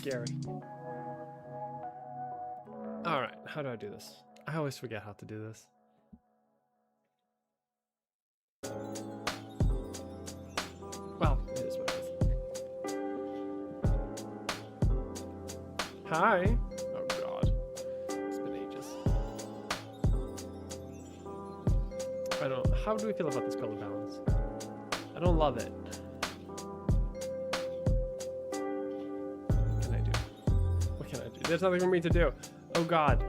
scary. Alright, how do I do this? I always forget how to do this. Well, it is what it is. Hi! Oh god. It's been ages. I don't know. How do we feel about this color balance? I don't love it. What can I do? What can I do? There's nothing for me to do. Oh god.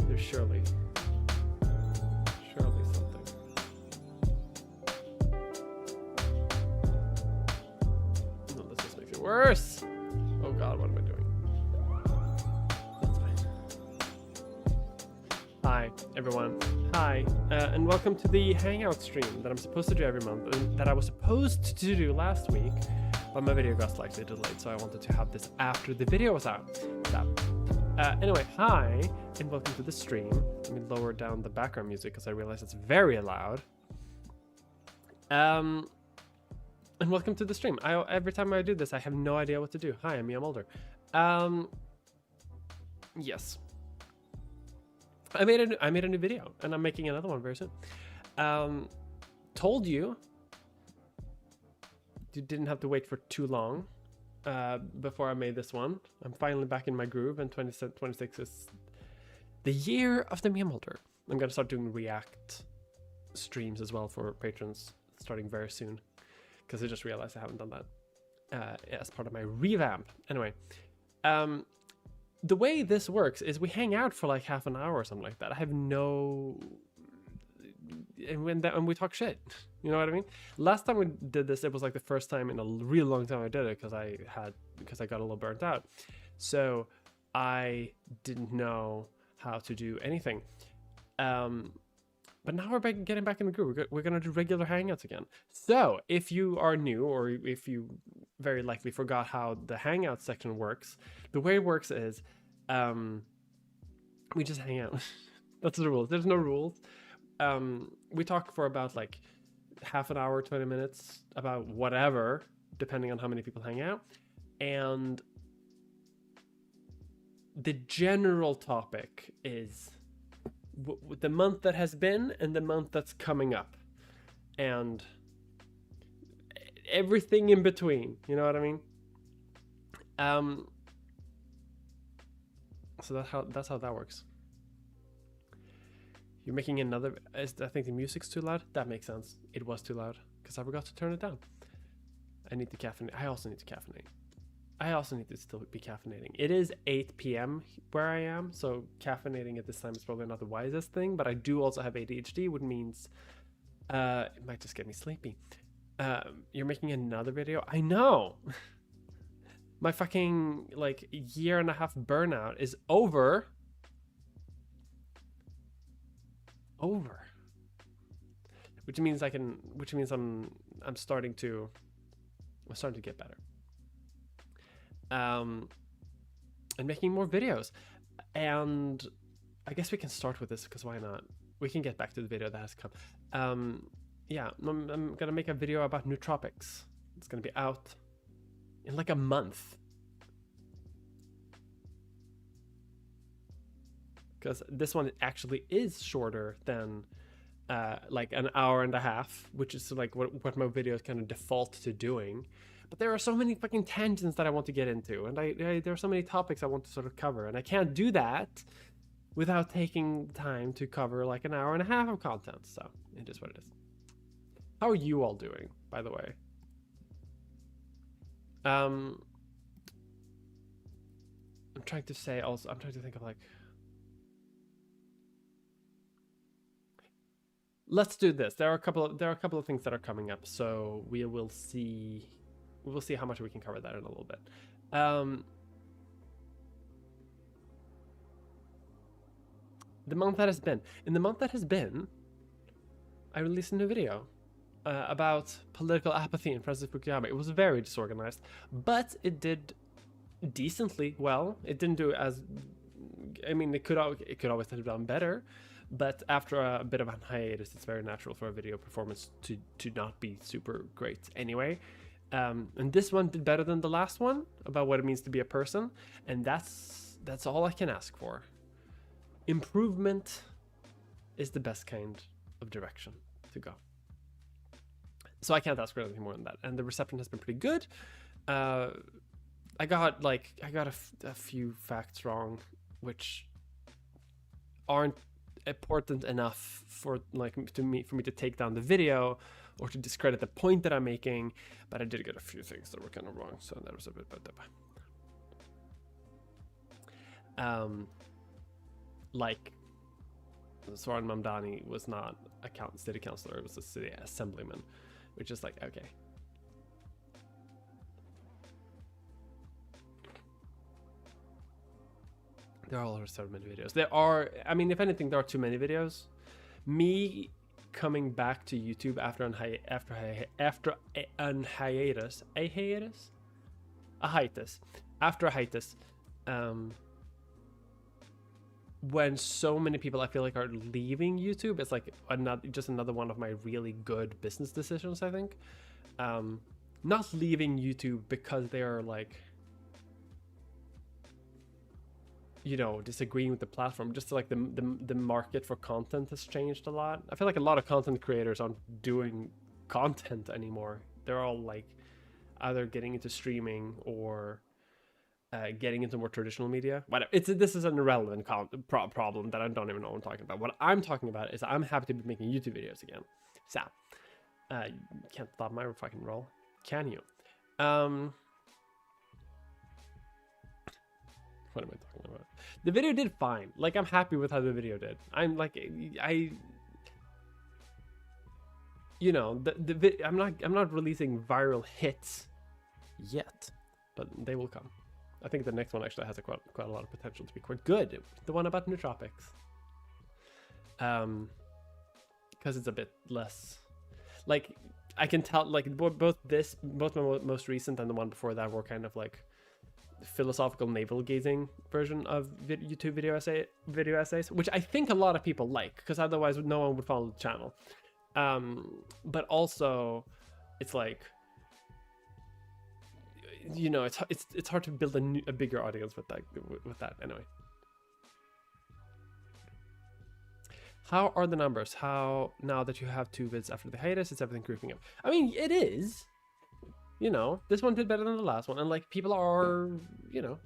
There's surely something. No, this just makes it worse. Oh god, what am I doing? That's fine. Hi, everyone. Hi, and welcome to the Hangout stream that I'm supposed to do every month, and that I was supposed to do last week. But my video got slightly delayed, so I wanted to have this after the video was out. Anyway, hi, and welcome to the stream. Let me lower down the background music because I realize it's very loud. And welcome to the stream. Every time I do this, I have no idea what to do. Hi, I'm Mia Mulder. Yes. I made a new video, and I'm making another one very soon. Told you didn't have to wait for too long before I made this one. I'm finally back in my groove, and 2026 is the year of the Mia Mulder. I'm gonna start doing React streams as well for patrons starting very soon, because I just realized I haven't done that as part of my revamp. Anyway, the way this works is we hang out for like half an hour or something like that. I have no... And we talk shit. You know what I mean? Last time we did this, it was like the first time in a real long time I did it because I got a little burnt out. So I didn't know how to do anything. But now we're getting back in the groove. We're going to do regular Hangouts again. So if you are new, or if you very likely forgot how the Hangout section works, the way it works is we just hang out. That's the rules. There's no rules. We talk for about like half an hour, 20 minutes about whatever, depending on how many people hang out. And the general topic is the month that has been and the month that's coming up, and everything in between. You know what I mean? So that's how that works. You're making another... I think the music's too loud. That makes sense. It was too loud because I forgot to turn it down. I need to caffeinate. I also need to caffeinate. I also need to still be caffeinating. It is 8 p.m. where I am, so caffeinating at this time is probably not the wisest thing, but I do also have ADHD, which means it might just get me sleepy. You're making another video? I know! My fucking, like, year and a half burnout is over. Which means I'm starting to get better. And making more videos. And I guess we can start with this because why not? We can get back to the video that has come. Yeah, I'm gonna make a video about nootropics. It's gonna be out in like a month. Because this one actually is shorter than like an hour and a half, which is like what my videos kind of default to doing. But there are so many fucking tangents that I want to get into, and there are so many topics I want to sort of cover, and I can't do that without taking time to cover like an hour and a half of content. So it is what it is. How are you all doing, by the way? I'm trying to think of like... Let's do this. There are a couple of things that are coming up, so we will see how much we can cover that in a little bit. The month that has been. In the month that has been, I released a new video about political apathy in Francis Fukuyama. It was very disorganized, but it did decently well. It didn't do as... I mean, it could always have done better, But after a bit of a hiatus, it's very natural for a video performance to not be super great anyway. And this one did better than the last one about what it means to be a person, and that's all I can ask for. Improvement is the best kind of direction to go. So I can't ask for anything more than that. And the reception has been pretty good. I got a few facts wrong, which aren't important enough for me to take down the video or to discredit the point that I'm making. But I did get a few things that were kind of wrong, so that was a bit better. Like Soran Mamdani was not a city councillor; it was a city assemblyman, which is like, okay. There are already so many videos. There are, I mean, if anything, there are too many videos. Me coming back to YouTube after a hiatus, when so many people I feel like are leaving YouTube, it's like another one of my really good business decisions, I think. Not leaving YouTube because they are like, you know, disagreeing with the platform, just like the market for content has changed a lot. I feel like a lot of content creators aren't doing content anymore. They're all like either getting into streaming or getting into more traditional media. Whatever. This is an irrelevant problem that I don't even know what I'm talking about. What I'm talking about is I'm happy to be making YouTube videos again. So, you can't stop my fucking roll, can you? What am I talking about? The video did fine. Like, I'm happy with how the video did. I'm like, you know, I'm not releasing viral hits yet, but they will come. I think the next one actually has quite a lot of potential to be quite good. The one about nootropics, because it's a bit less, like, I can tell, like, both my most recent and the one before that were kind of like philosophical navel gazing version of YouTube video essays, which I think a lot of people like, because otherwise no one would follow the channel. But also, it's like, you know, it's hard to build a bigger audience with that anyway. How are the numbers? How, now that you have 2 vids after the hiatus, is everything creeping up? I mean, it is. You know, this one did better than the last one, and like, people are, you know,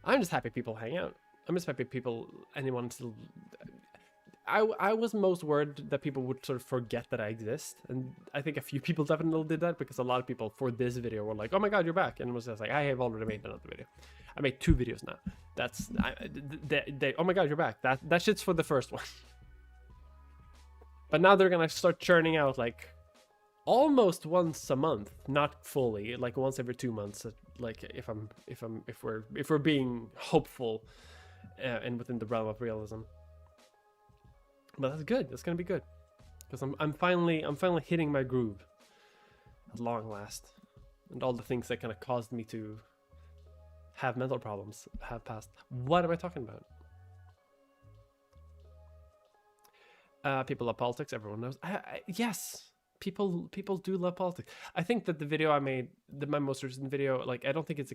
I'm just happy people hang out. I'm just happy anyone still. I was most worried that people would sort of forget that I exist, and I think a few people definitely did that, because a lot of people for this video were like, "Oh my god, you're back!" And it was just like, I have already made another video. I made 2 videos now. That's oh my god, you're back. That shit's for the first one. But now they're gonna start churning out like almost once a month, not fully, like once every 2 months. Like if we're being hopeful, and within the realm of realism. But that's good. That's gonna be good, because I'm finally hitting my groove at long last, and all the things that kind of caused me to have mental problems have passed. What am I talking about? People love politics. Everyone knows. Yes, people do love politics. I think that the video I made, my most recent video, like I don't think it's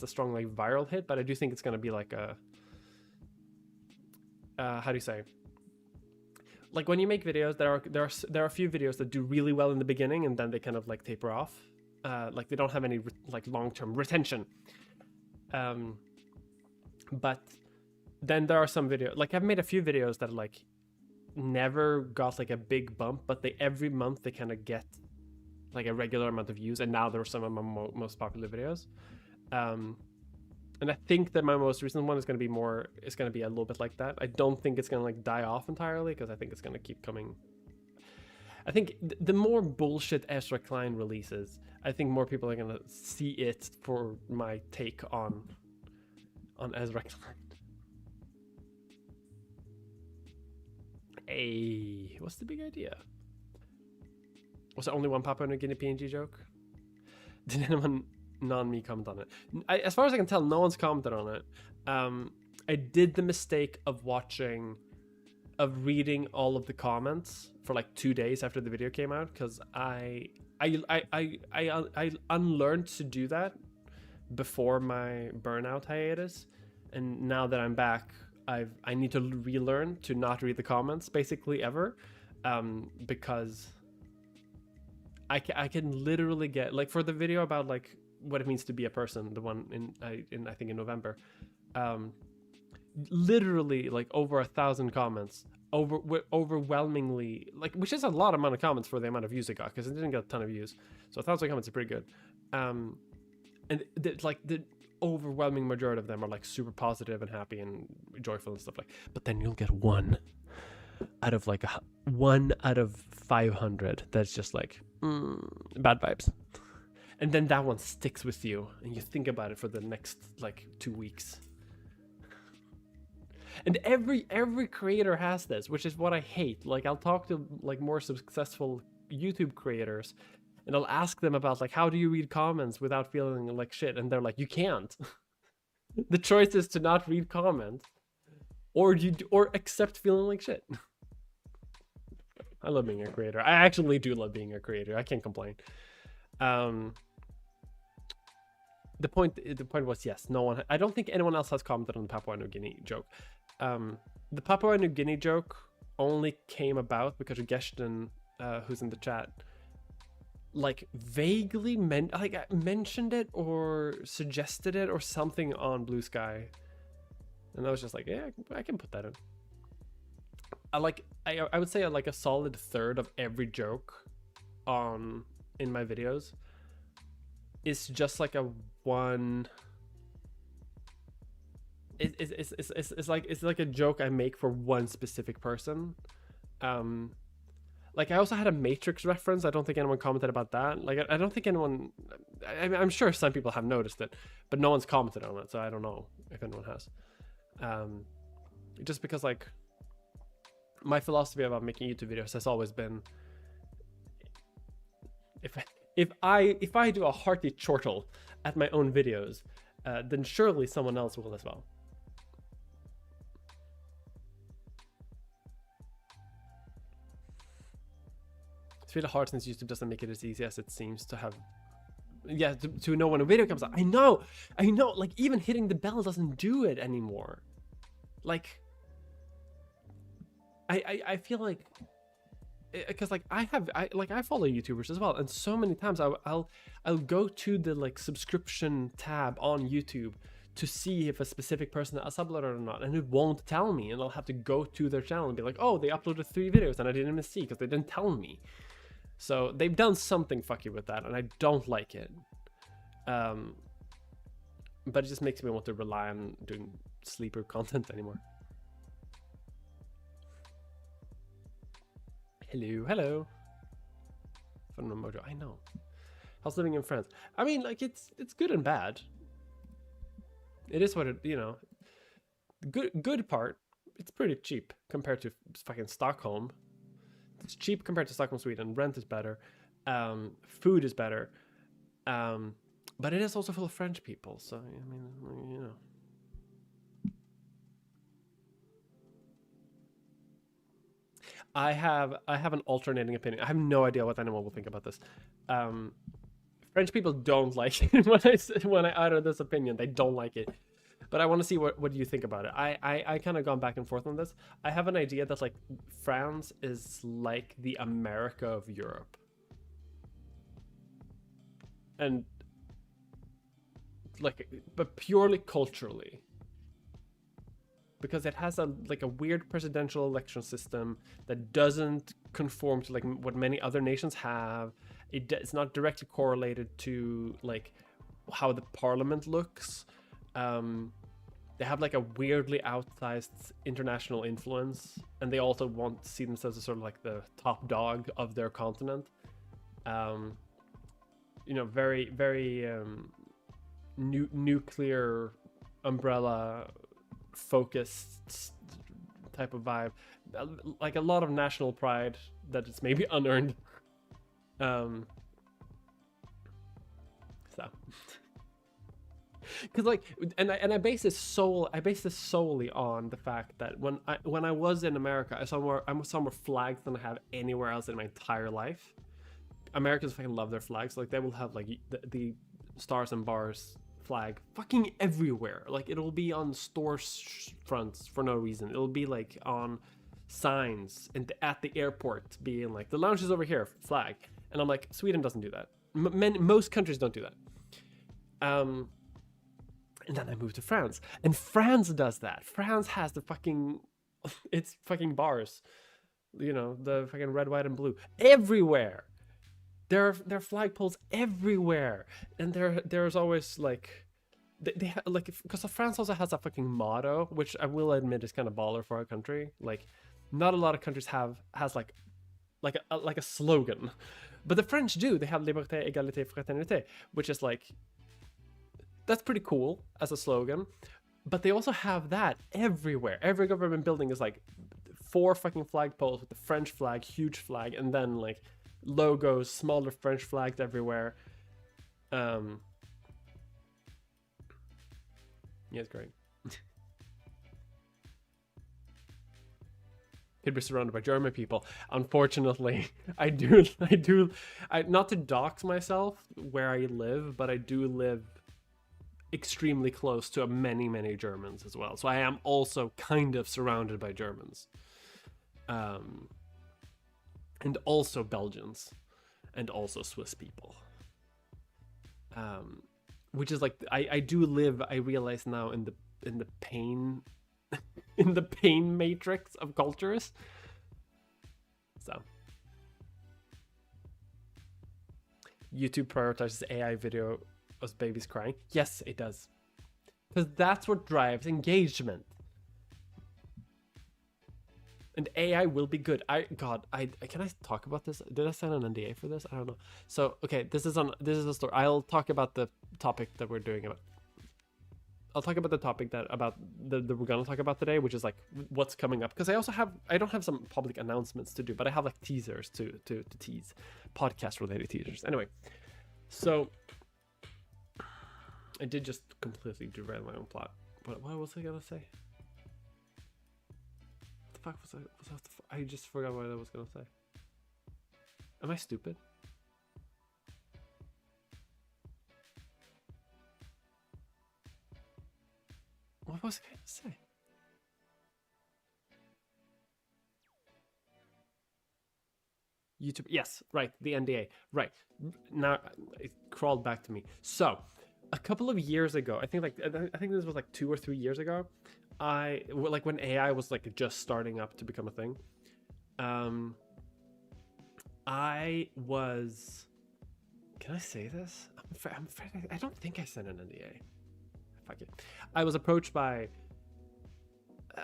a strong like viral hit, but I do think it's gonna be like a how do you say? Like when you make videos, there are a few videos that do really well in the beginning, and then they kind of like taper off. Like they don't have any like long-term retention. But then there are some videos, like I've made a few videos that like never got like a big bump, but every month they kind of get like a regular amount of views, and now they're some of my most popular videos. And I think that my most recent one is going to be a little bit like that. I don't think it's going to like die off entirely, because I think it's going to keep coming. I think the more bullshit Ezra Klein releases, I think more people are going to see it for my take on Ezra Klein. Hey, what's the big idea? Was there only one Papua New Guinea PNG joke? Did anyone non-me comment on it? As far as I can tell, no one's commented on it. I did the mistake of watching of reading all of the comments for like 2 days after the video came out, because I unlearned to do that before my burnout hiatus, and now that I'm back, I need to relearn to not read the comments basically ever, because I can literally get, like, for the video about like what it means to be a person, the one in I think in November, literally like over 1,000 comments, overwhelmingly, like, which is a lot amount of comments for the amount of views it got, because it didn't get a ton of views, so 1,000 comments is pretty good. And like the overwhelming majority of them are like super positive and happy and joyful and stuff, like, but then you'll get one out of 500 that's just like bad vibes, and then that one sticks with you and you think about it for the next like 2 weeks. And every creator has this, which is what I hate. Like, I'll talk to like more successful YouTube creators and I'll ask them about like, how do you read comments without feeling like shit? And they're like, you can't. The choice is to not read comments, or accept feeling like shit. I love being a creator. I actually do love being a creator. I can't complain. The point was, yes, no one. I don't think anyone else has commented on the Papua New Guinea joke. The Papua New Guinea joke only came about because Geshton, who's in the chat, like vaguely mentioned it or suggested it or something on Blue Sky, and I was just like, yeah, I can put that in. I would say like a solid third of every joke in my videos is just like a one. It's like a joke I make for one specific person. Like, I also had a Matrix reference. I don't think anyone commented about that. Like, I don't think anyone. I'm sure some people have noticed it, but no one's commented on it, so I don't know if anyone has. Just because, like, my philosophy about making YouTube videos has always been, if I do a hearty chortle at my own videos, then surely someone else will as well. It's really hard since YouTube doesn't make it as easy as it seems to have. Yeah, to know when a video comes out. I know. Like, even hitting the bell doesn't do it anymore. Like, I feel like, because like I follow YouTubers as well, and so many times I'll go to the like subscription tab on YouTube to see if a specific person has uploaded or not, and it won't tell me, and I'll have to go to their channel and be like, oh, they uploaded 3 videos and I didn't even see because they didn't tell me. So they've done something fucky with that, and I don't like it. But it just makes me want to rely on doing sleeper content anymore. Hello. Fun Mojo. I know. How's living in France? I mean, like, it's good and bad. It is what it, you know. Good part, it's pretty cheap compared to fucking Stockholm. It's cheap compared to Stockholm, Sweden. Rent is better. Food is better. But it is also full of French people. So, I mean, you know. I have an alternating opinion. I have no idea what anyone will think about this. French people don't like it when I utter this opinion. They don't like it. But I want to see what you think about it. I kind of gone back and forth on this. I have an idea that like France is like the America of Europe. And like, but purely culturally. Because it has a weird presidential election system that doesn't conform to like what many other nations have. It's not directly correlated to like how the parliament looks. They have like a weirdly outsized international influence, and they also want to see themselves as sort of like the top dog of their continent. You know, very, very nuclear umbrella focused type of vibe, like a lot of national pride that is maybe unearned. So Because like, and I base this solely on the fact that when I was in America, I saw more flags than I have anywhere else in my entire life. Americans fucking love their flags. Like they will have like the stars and bars flag fucking everywhere. Like it'll be on store fronts for no reason. It'll be like on signs and at the airport being like the lounge is over here, flag. And I'm like, Sweden doesn't do that. Most countries don't do that. And then I moved to France, and France does that. France has the fucking, it's fucking bars, you know, the fucking red, white, and blue everywhere. There are flagpoles everywhere, and there's always like, they have like, because France also has a fucking motto, which I will admit is kind of baller for our country. Like, not a lot of countries has like a slogan, but the French do. They have liberté, égalité, fraternité, which is like, that's pretty cool as a slogan, but they also have that everywhere. Every government building is like 4 fucking flagpoles with the French flag, huge flag, and then like logos, smaller French flags everywhere. Yeah, it's great. He'd be surrounded by German people. Unfortunately, I not to dox myself where I live, but I do live extremely close to many Germans as well. So I am also kind of surrounded by Germans. And also Belgians, and also Swiss people. Which is like, I do live, I realize now, in the pain in the pain matrix of cultures. So YouTube prioritizes AI video of babies crying. Yes, it does, because that's what drives engagement. And AI will be good. Can I talk about this? Did I sign an NDA for this? I don't know. So okay, this is a story. I'll talk about the topic that we're doing about. I'll talk about the topic that we're gonna talk about today, which is like what's coming up. Because I don't have some public announcements to do, but I have like teasers to tease, podcast related teasers. Anyway, so I did just completely derail my own plot. But what was I gonna say? What the fuck was I just forgot what I was gonna say. Am I stupid? What was I going to say? YouTube, yes, right, the NDA, right. Now it crawled back to me. So, a couple of years ago, I think this was like 2 or 3 years ago, like when AI was like just starting up to become a thing. I was, can I say this? I'm afraid I don't think I sent an NDA. Fuck it. I was approached by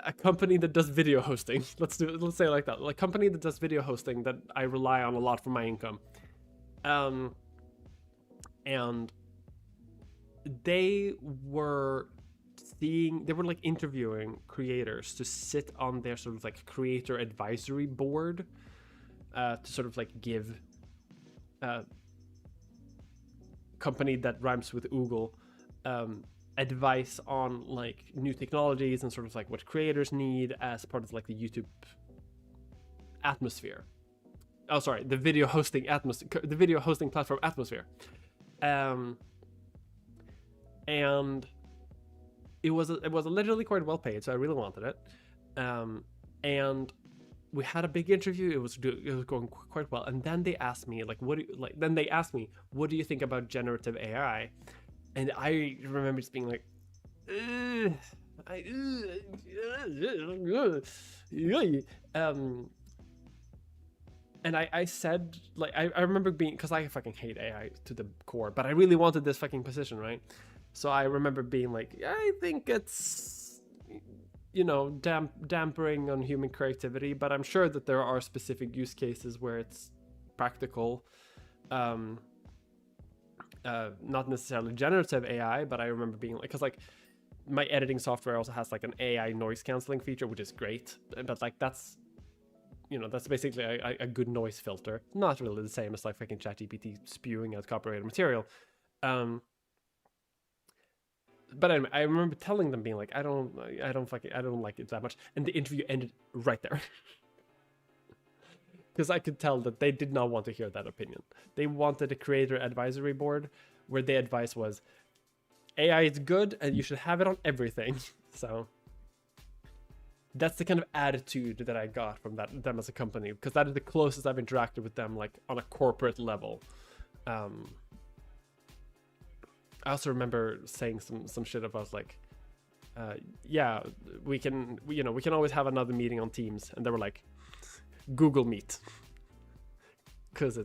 a company that does video hosting. Let's say it like that. Like a company that does video hosting that I rely on a lot for my income. And they were like interviewing creators to sit on their sort of like creator advisory board, to sort of like give company that rhymes with Google advice on like new technologies and sort of like what creators need as part of like the YouTube atmosphere. Oh, sorry, the video hosting platform atmosphere. And it was literally quite well paid, so I really wanted it. And we had a big interview. It was going quite well. And then they asked me like, what do you think about generative AI? And I remember just being like, and I said, like, I remember being, because I fucking hate AI to the core, but I really wanted this fucking position, right? So I remember being like, I think it's, you know, dampering on human creativity, but I'm sure that there are specific use cases where it's practical. Not necessarily generative AI, but I remember being like, because like my editing software also has like an AI noise canceling feature, which is great, but like that's, you know, that's basically a good noise filter. Not really the same as like fucking ChatGPT spewing out copyrighted material. But anyway, I remember telling them, being like, I don't like it that much, and the interview ended right there. Because I could tell that they did not want to hear that opinion. They wanted a creator advisory board where the advice was, AI is good and you should have it on everything. So that's the kind of attitude that I got from them as a company, because that is the closest I've interacted with them, like on a corporate level. I also remember saying some shit about like, yeah, we can always have another meeting on Teams, and they were like, Google Meet, because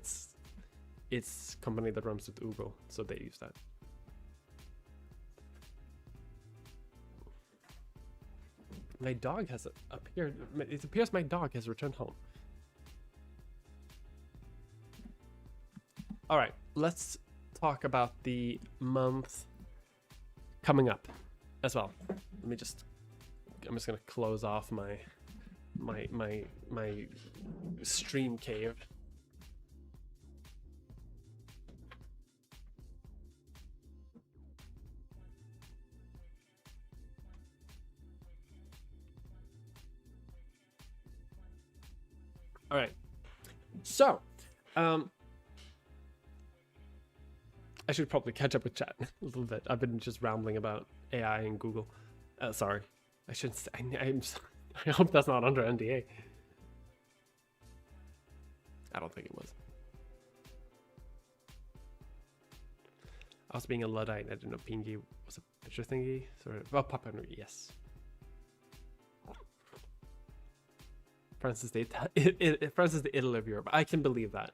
it's company that runs with Google, so they use that. My dog has appeared. It appears my dog has returned home. All right, let's talk about the month coming up as well. I'm just gonna close off my stream cave. All right, so I should probably catch up with chat a little bit. I've been just rambling about AI and Google. Sorry, I shouldn't say, I hope that's not under NDA. I don't think it was. I was being a Luddite. I didn't know Pingy was a picture thingy. Sort of. Well, Papa, yes. France is the Italy of Europe. I can believe that.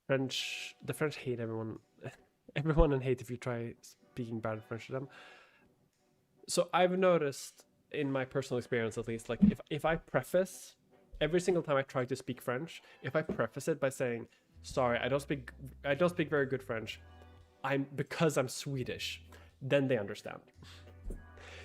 The French hate everyone. Everyone and hate if you try speaking bad French to them. So I've noticed, in my personal experience at least, like if I preface every single time I try to speak French, if I preface it by saying, sorry, I don't speak very good French, because I'm Swedish, then they understand.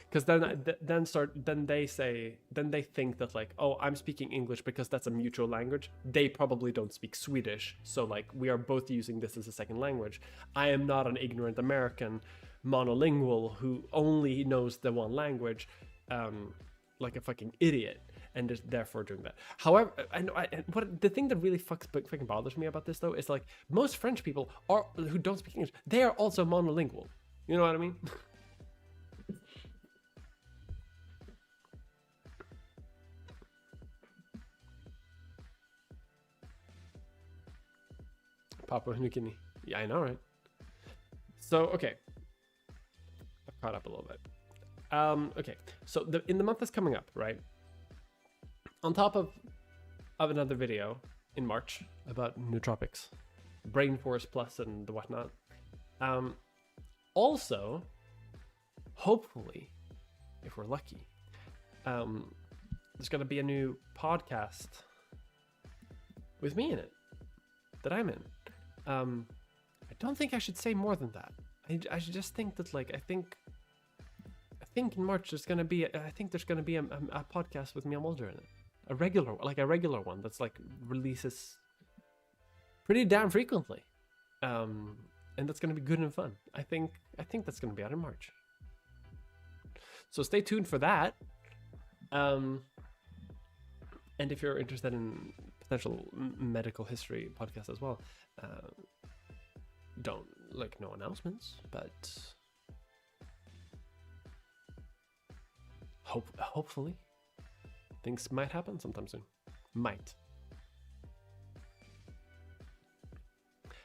Because then they think that like, oh, I'm speaking English because that's a mutual language. They probably don't speak Swedish, so like we are both using this as a second language. I am not an ignorant American monolingual who only knows the one language, like a fucking idiot, and is therefore doing that. However, what the thing that really fucking bothers me about this though is like most French people who don't speak English, they are also monolingual. You know what I mean? Papua New Guinea. Yeah, I know, right? So, okay. I've caught up a little bit. Okay, so in the month that's coming up, right? On top of another video in March about nootropics, Brain Force Plus and the whatnot. Also, hopefully, if we're lucky, there's going to be a new podcast with me in it that I'm in. I don't think I should say more than that. I should just think that, like, I think in March there's gonna be a podcast with Mia Mulder in it, a regular one that's like releases pretty damn frequently, and that's gonna be good and fun. I think that's gonna be out in March. So stay tuned for that. And if you're interested in potential medical history podcast as well, don't like no announcements, but hopefully things might happen sometime soon. Might.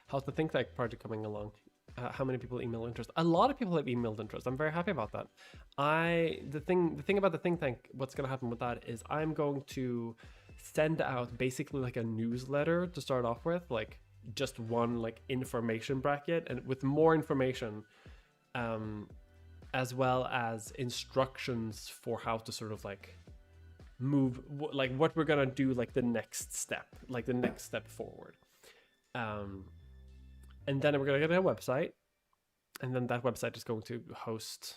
How's the Think Tank project coming along? How many people email interest? A lot of people have emailed interest. I'm very happy about that. The thing about the Think Tank, what's going to happen with that is I'm going to send out basically like a newsletter to start off with, like just one like information bracket, and with more information, as well as instructions for how to sort of like move, like what we're gonna do, like the next step forward. And then we're gonna get a website, and then that website is going to host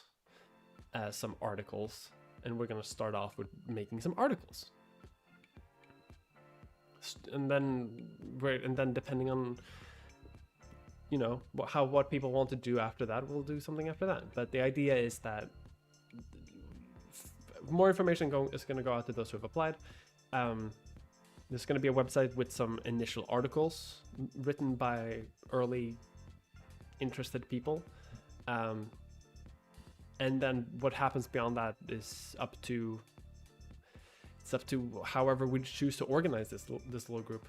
some articles, and we're gonna start off with making some articles. And then depending on you know, what people want to do after that, we'll do something after that. But the idea is that more information is going to go out to those who have applied. There's going to be a website with some initial articles written by early interested people. And then what happens beyond that is up to however we choose to organize this little group.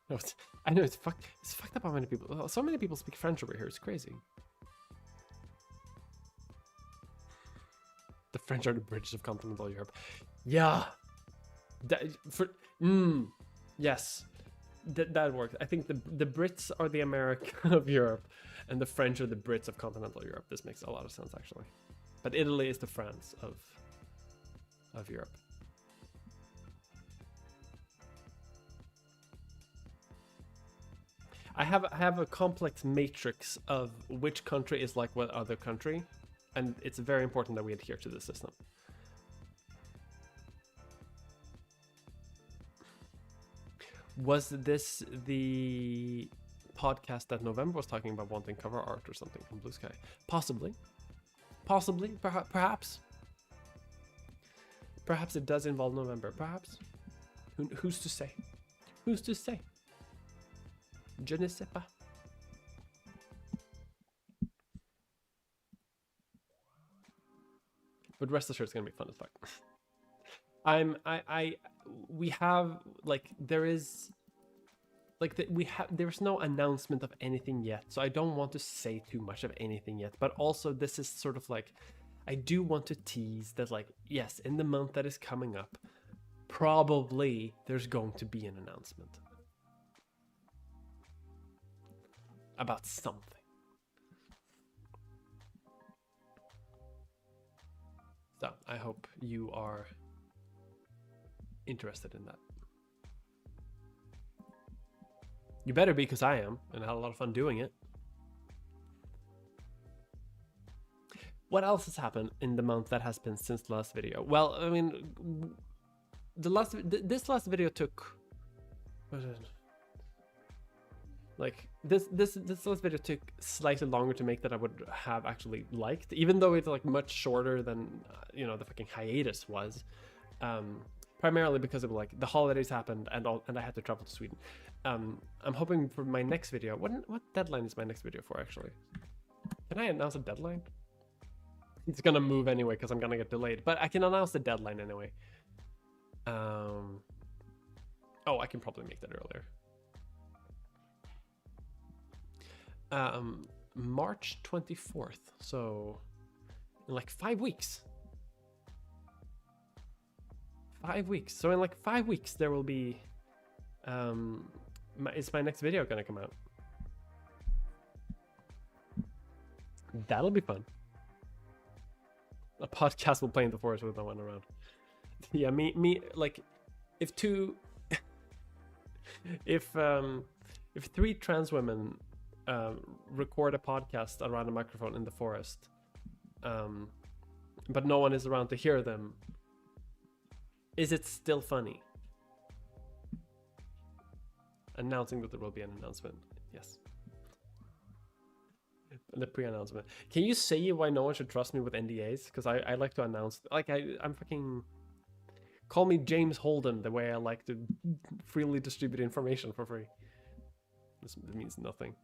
No, I know it's fucked up how many people. So many people speak French over here. It's crazy. The French are the British of continental Europe. Yeah. Yes. That works. I think the Brits are the America of Europe, and the French are the Brits of continental Europe. This makes a lot of sense, actually. But Italy is the France of Europe. I have a complex matrix of which country is like what other country, and it's very important that we adhere to the system. Was this the podcast that November was talking about wanting cover art or something from Blue Sky? Possibly. Perhaps. Perhaps it does involve November. Perhaps. Who's to say? Who's to say? Je ne sais pas. But rest assured, it's gonna be fun as fuck. We have like there's no announcement of anything yet, so I don't want to say too much of anything yet. But also, this is sort of like, I do want to tease that, like, yes, in the month that is coming up, probably there's going to be an announcement about something. So I hope you are interested in that. You better be, because I am, and I had a lot of fun doing it. What else has happened in the month that has been since the last video? Well, I mean, this last video took, what is it? Like this last video took slightly longer to make than I would have actually liked, even though it's like much shorter than you know, the fucking hiatus was. Primarily because of like the holidays happened and I had to travel to Sweden. I'm hoping for my next video. What deadline is my next video for, actually? Can I announce a deadline? It's gonna move anyway because I'm gonna get delayed, but I can announce the deadline anyway. Oh, I can probably make that earlier. March 24th, so in like 5 weeks. 5 weeks. So in like 5 weeks there will be is my next video gonna come out? That'll be fun. A podcast will play in the forest with no one around. Yeah, me like if three trans women record a podcast around a microphone in the forest, but no one is around to hear them, is it still funny? Announcing that there will be an announcement. Yes. The pre-announcement. Can you say why no one should trust me with NDAs? Because I like to announce, like, I'm fucking, call me James Holden, the way I like to freely distribute information for free. This means nothing.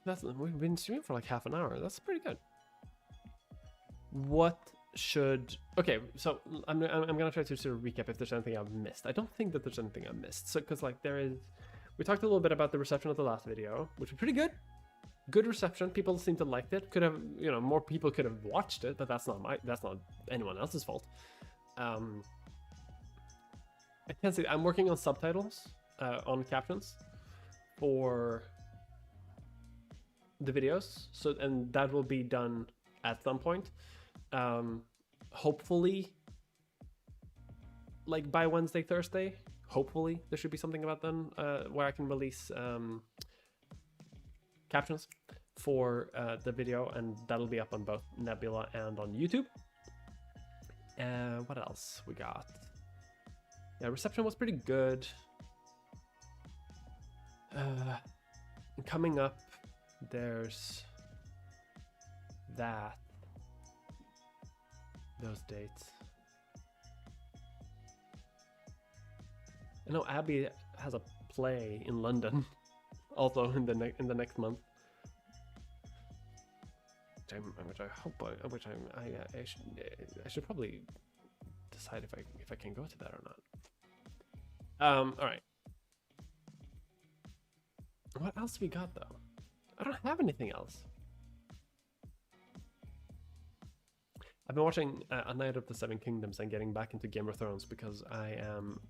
We've been streaming for like half an hour. That's pretty good. What should... Okay, so I'm gonna try to sort of recap if there's anything I've missed. I don't think that there's anything I've missed. So, because like we talked a little bit about the reception of the last video, which was pretty good. Good reception. People seem to like it. Could have, you know, more people could have watched it, but that's not anyone else's fault. I can't say I'm working on subtitles, on captions for the videos, so, and that will be done at some point. Hopefully, like by Wednesday, Thursday. Hopefully, there should be something about them where I can release captions for the video, and that'll be up on both Nebula and on YouTube. What else we got? Yeah, reception was pretty good. Coming up, there's those dates. I know Abby has a play in London, also in the next month. I should probably decide if I can go to that or not. All right. What else we got though? I don't have anything else. I've been watching A Night of the Seven Kingdoms and getting back into Game of Thrones because I am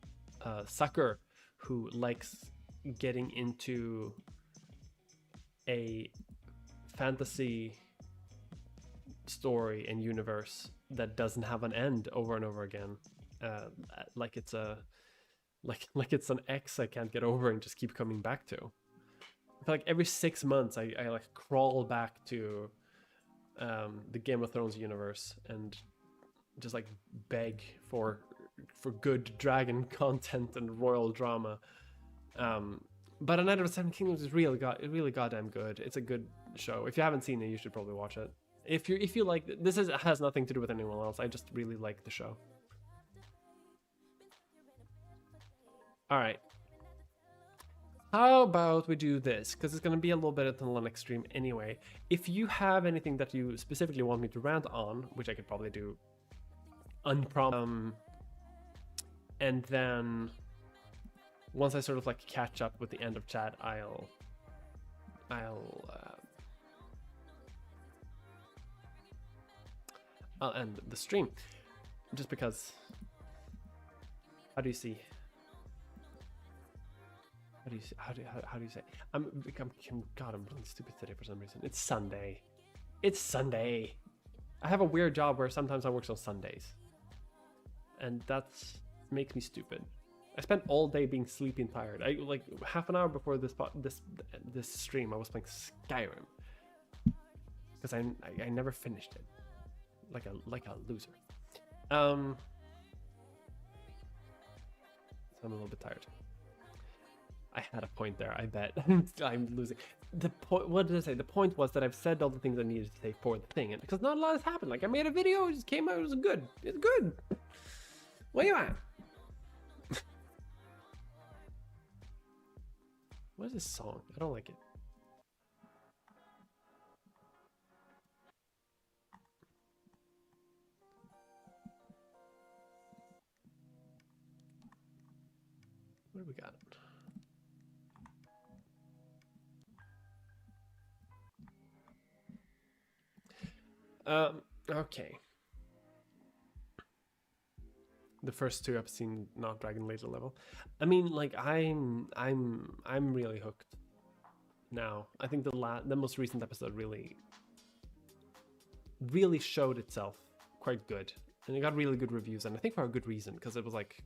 a sucker who likes getting into a fantasy story and universe that doesn't have an end over and over again, like it's an ex I can't get over and just keep coming back to. I feel like every 6 months I like crawl back to the Game of Thrones universe and just like beg for good dragon content and royal drama. But A Night of the Seven Kingdoms is really goddamn good. It's a good show. If you haven't seen it, you should probably watch it. If you like, this has nothing to do with anyone else. I just really like the show. All right. How about we do this? Because it's going to be a little bit of the Linux stream anyway. If you have anything that you specifically want me to rant on, which I could probably do unprompted, and then once I sort of like catch up with the end of chat, I'll end the stream, just because. How do you see? How do you say? God, I'm really stupid today for some reason. It's Sunday. It's Sunday. I have a weird job where sometimes I work on Sundays, and that makes me stupid. I spent all day being sleepy and tired. I like half an hour before this stream, I was playing Skyrim because I never finished it, like a loser. So I'm a little bit tired. I had a point there, I bet. I'm losing. The point. What did I say? The point was that I've said all the things I needed to say for the thing, and because not a lot has happened. Like I made a video, it just came out, it was good. It's good. Where you at? What is this song? I don't like it. What do we got? Okay. The first two I've seen not Dragon later level. I mean, like I'm really hooked now. I think the most recent episode really showed itself quite good, and it got really good reviews, and I think for a good reason, because it was like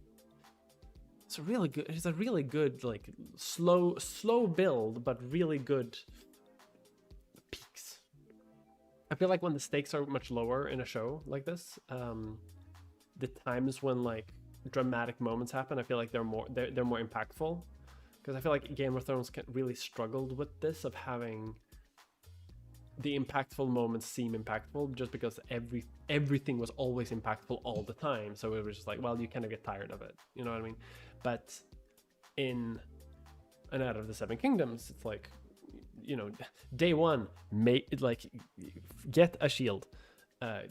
it's a really good like slow build, but really good peaks. I feel like when the stakes are much lower in a show like this, the times when like dramatic moments happen, I feel like they're more impactful, because I feel like Game of Thrones really struggled with this, of having the impactful moments seem impactful just because everything was always impactful all the time. So it was just like, well, you kind of get tired of it, you know what I mean? But in A Night of the Seven Kingdoms, it's like, you know, day one, get a shield.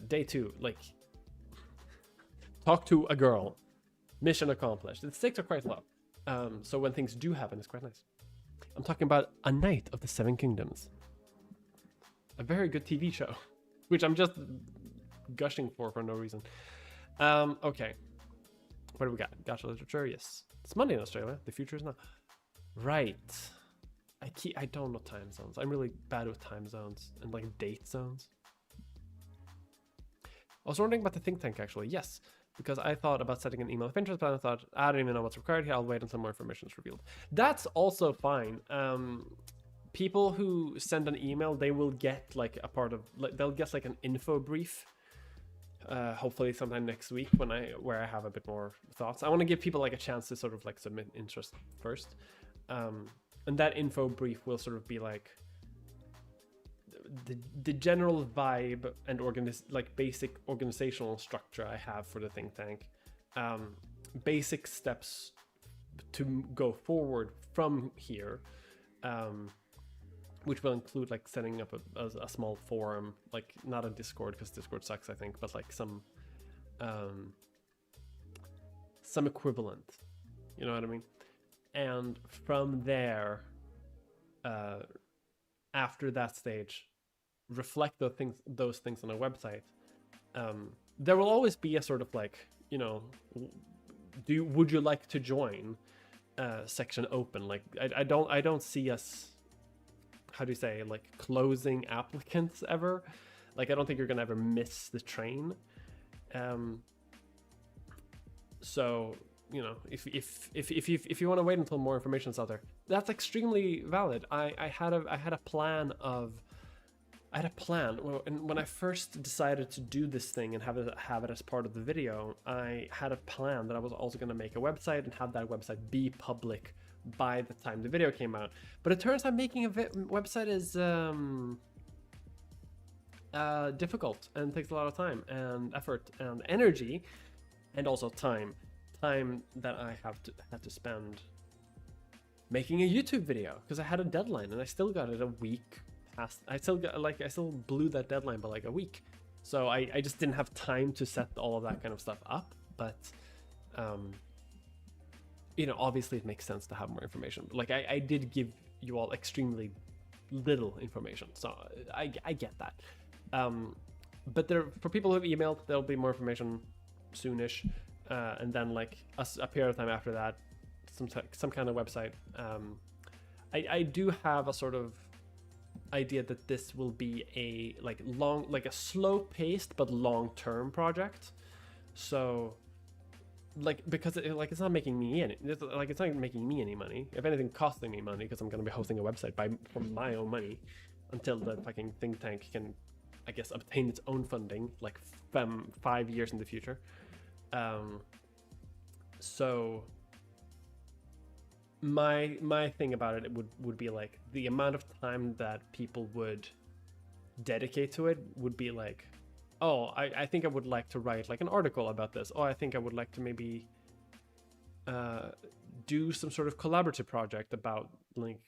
Day two, like, talk to a girl. Mission accomplished. The stakes are quite low. So when things do happen, it's quite nice. I'm talking about A Night of the Seven Kingdoms. A very good TV show, which I'm just gushing for no reason. Okay. What do we got? Gacha literature, yes. It's Monday in Australia. The future is now. Right. I don't know time zones. I'm really bad with time zones and like date zones. I was wondering about the think tank actually. Yes, because I thought about setting an email of interest, but I thought I don't even know what's required here. I'll wait until more information is revealed. That's also fine. People who send an email, they will get like a part of, like, they'll get like an info brief. Hopefully sometime next week where I have a bit more thoughts. I want to give people like a chance to sort of like submit interest first, and that info brief will sort of be like the general vibe and like basic organizational structure I have for the think tank, basic steps to go forward from here, which will include like setting up a small forum, like not a Discord because Discord sucks, I think, but like some equivalent, you know what I mean? And from there, after that stage, reflect those things on a website. There will always be a sort of like, you know, would you like to join section open? Like I don't see us, how do you say, like closing applicants ever. Like I don't think you're gonna ever miss the train. So you know, if you want to wait until more information is out there, that's extremely valid. I had a plan when I first decided to do this thing and have it as part of the video. I had a plan that I was also going to make a website and have that website be public by the time the video came out. But it turns out making a website is difficult and takes a lot of time and effort and energy, and also time that I had to spend making a YouTube video, because I had a deadline and I still got it a week past. I still blew that deadline by like a week, so I just didn't have time to set all of that kind of stuff up. But you know, obviously it makes sense to have more information. But like I did give you all extremely little information, so I get that. But for people who have emailed, there'll be more information soonish, and then like a period of time after that, some kind of website. I do have a sort of idea that this will be a slow-paced but long-term project. So because it's not making me any money. If anything, costing me money, because I'm going to be hosting a website from my own money until the fucking think tank can, I guess, obtain its own funding, like 5 years in the future. So my thing about it would be like the amount of time that people would dedicate to it would be like, oh, I think I would like to write like an article about this. Oh, I think I would like to maybe do some sort of collaborative project about like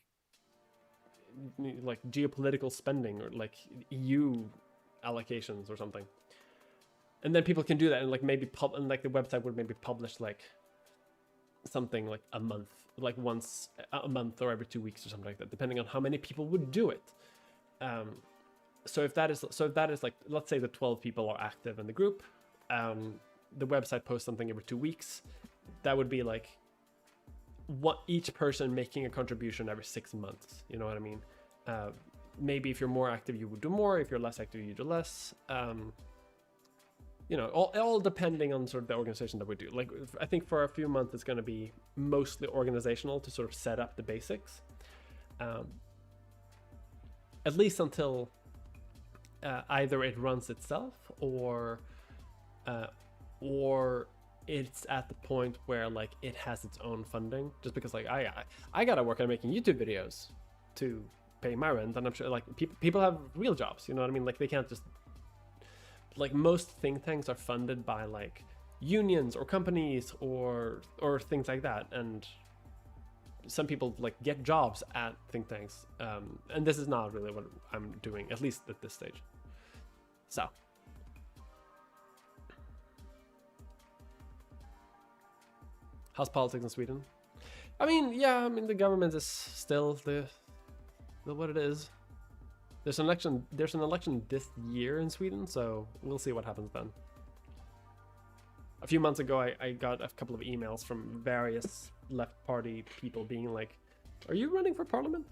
geopolitical spending or like EU allocations or something. And then people can do that and like maybe and like the website would maybe publish like something like a month, like once a month or every 2 weeks or something like that, depending on how many people would do it. So if that is like, let's say the 12 people are active in the group, the website posts something every 2 weeks, that would be like each person making a contribution every 6 months. You know what I mean? Maybe if you're more active, you would do more. If you're less active, you do less. You know, all depending on sort of the organization that we do. Like, I think for a few months, it's going to be mostly organizational to sort of set up the basics. At least until either it runs itself or it's at the point where like it has its own funding. Just because like I gotta work on making YouTube videos to pay my rent, and I'm sure like people have real jobs. You know what I mean? Like they can't just, like most think tanks are funded by like unions or companies or things like that, and some people like get jobs at think tanks, and this is not really what I'm doing, at least at this stage. So how's politics in Sweden? I mean, the government is still the what it is. There's an election this year in Sweden, so we'll see what happens then. A few months ago, I got a couple of emails from various left party people being like, "Are you running for parliament?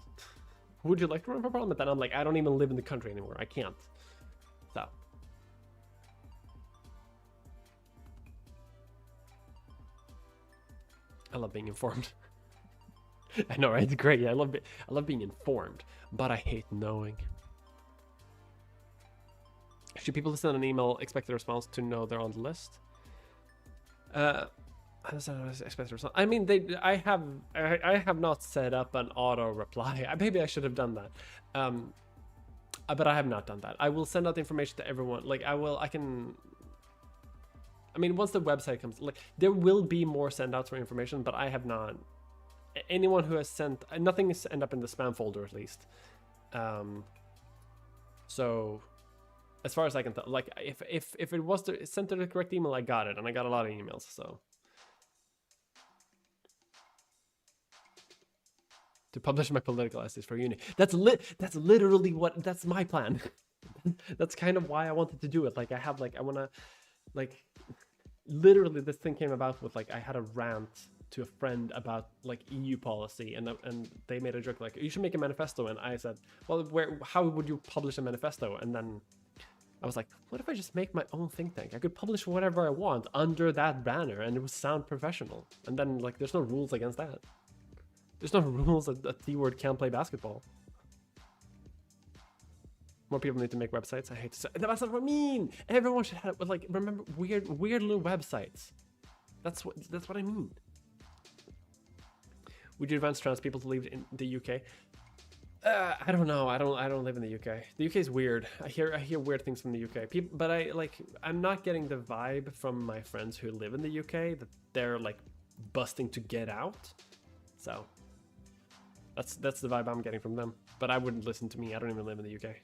Would you like to run for parliament?" And I'm like, I don't even live in the country anymore. I can't. So I love being informed. I know, right? It's great. I love being informed, but I hate knowing. Should people send an email expect a response to know they're on the list? I expect a response. I mean, I have not set up an auto reply. Maybe I should have done that. But I have not done that. I will send out the information to everyone. Like I mean, once the website comes, like there will be more send outs for information, but I have not. Anyone who has sent, nothing is end up in the spam folder at least. So as far as I can tell, like if it was sent to the correct email, I got it, and I got a lot of emails. So to publish my political essays for uni, that's literally that's my plan. That's kind of why I wanted to do it. Like I want to, like, literally this thing came about with like I had a rant to a friend about like EU policy, and they made a joke like, you should make a manifesto, and I said, well, how would you publish a manifesto? And then I was like, what if I just make my own think tank? I could publish whatever I want under that banner and it would sound professional. And then like there's no rules against that. There's no rules that a T-word can't play basketball. More people need to make websites. I hate to say that's not what I mean. Everyone should have, like, remember weird little websites. That's what I mean. Would you advise trans people to live in the UK? I don't know. I don't live in the UK. The UK is weird. I hear weird things from the UK. But I'm not getting the vibe from my friends who live in the UK that they're like busting to get out. So that's the vibe I'm getting from them. But I wouldn't listen to me. I don't even live in the UK.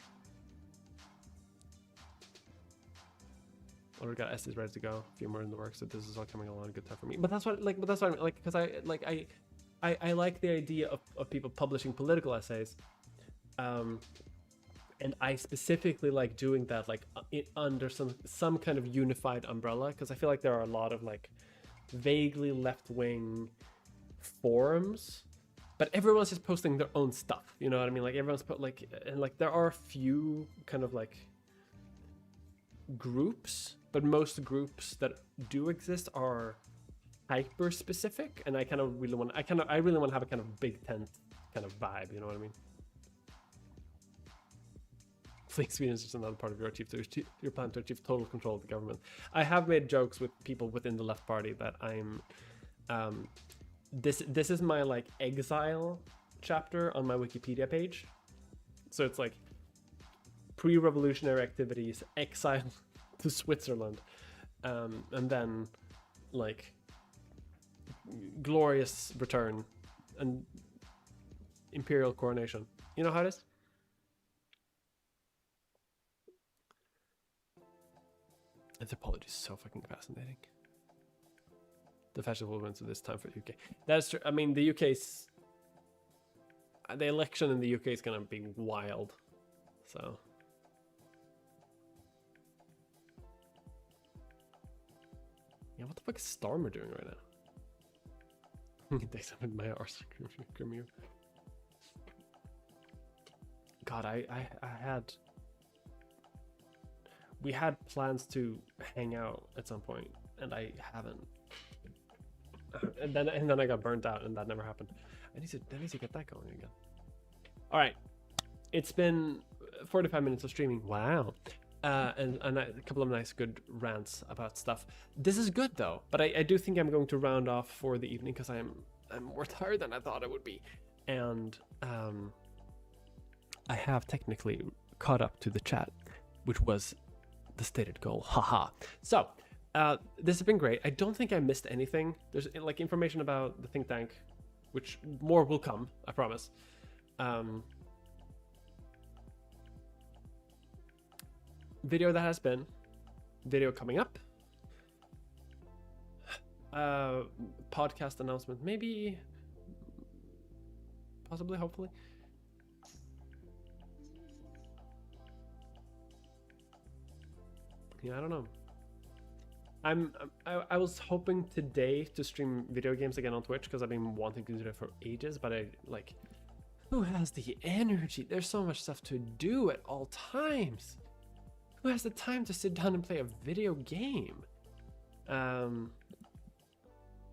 Already got essays ready to go. A few more in the works, so this is all coming along a good time for me. But that's what I mean, like, because I like the idea of people publishing political essays, and I specifically like doing that like under some kind of unified umbrella, because I feel like there are a lot of like vaguely left-wing forums, but everyone's just posting their own stuff. You know what I mean? Like everyone's and like there are a few kind of like groups, but most groups that do exist are hyper specific, and I really want to have a kind of big tent kind of vibe, you know what I mean? Fleeing Sweden is just another part of your plan to achieve total control of the government. I have made jokes with people within the left party that I'm this is my like exile chapter on my Wikipedia page. So it's like pre-revolutionary activities, exile to Switzerland, and then like glorious return and imperial coronation. You know how it is? Anthropology is so fucking fascinating. The festival went of this time for the UK. That's true. I mean, the election in the UK is gonna be wild. So yeah, what the fuck is Stormer doing right now? Thanks, I'm in my arse. God, we had plans to hang out at some point, and I haven't. And then I got burnt out, and that never happened. I need to get that going again. All right, it's been 45 minutes of streaming. Wow. And a couple of nice good rants about stuff. This is good though, but I do think I'm going to round off for the evening because I'm more tired than I thought I would be, and I have technically caught up to the chat, which was the stated goal. Haha. So this has been great. I don't think I missed anything. There's like information about the think tank, which more will come, I promise. Video that has been, video coming up, podcast announcement, maybe, possibly, hopefully. Yeah, I don't know. I was hoping today to stream video games again on Twitch because I've been wanting to do that for ages, but who has the energy? There's so much stuff to do at all times. Who has the time to sit down and play a video game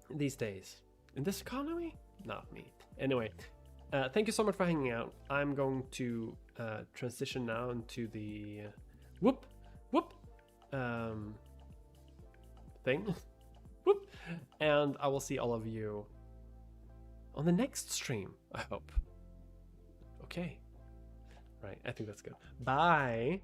these days? In this economy? Not me. Anyway, thank you so much for hanging out. I'm going to transition now into the whoop thing. Whoop. And I will see all of you on the next stream, I hope. Okay. Right, I think that's good. Bye.